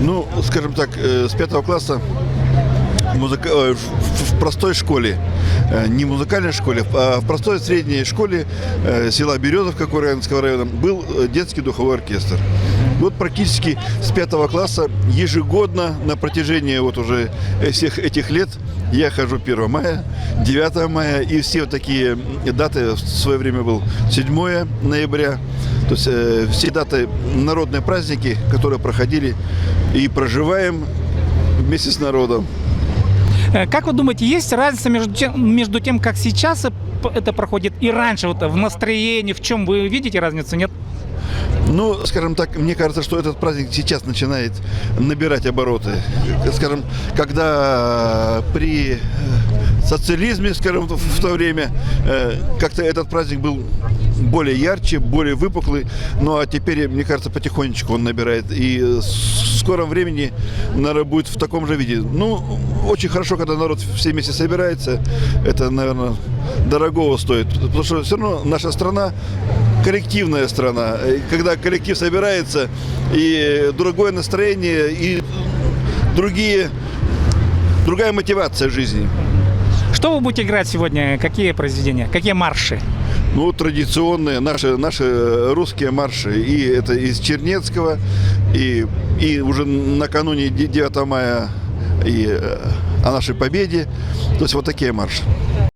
Ну, скажем так, с 5 класса в простой школе, не в музыкальной школе, а в простой средней школе села Березовка Курганского района был детский духовой оркестр. Вот практически с 5 класса ежегодно на протяжении вот уже всех этих лет я хожу 1 мая, 9 мая и все вот такие даты. В свое время был 7 ноября. То есть все даты, народные праздники, которые проходили и проживаем вместе с народом. Как вы думаете, есть разница между тем, как сейчас это проходит, и раньше, вот, в настроении, в чем вы видите разницу, нет? Ну, скажем так, мне кажется, что этот праздник сейчас начинает набирать обороты. Скажем, когда при социализме, скажем, в то время, как-то этот праздник был более ярче, более выпуклый. Ну, а теперь, мне кажется, потихонечку он набирает. И в скором времени, наверное, будет в таком же виде. Ну, очень хорошо, когда народ все вместе собирается. Это, наверное, дорогого стоит. Потому что все равно наша страна коллективная страна. И когда коллектив собирается, и другое настроение, и другая мотивация жизни. Что вы будете играть сегодня? Какие произведения? Какие марши? Ну, традиционные наши русские марши. И это из Чернецкого, и уже накануне 9 мая и о нашей победе. То есть вот такие марши.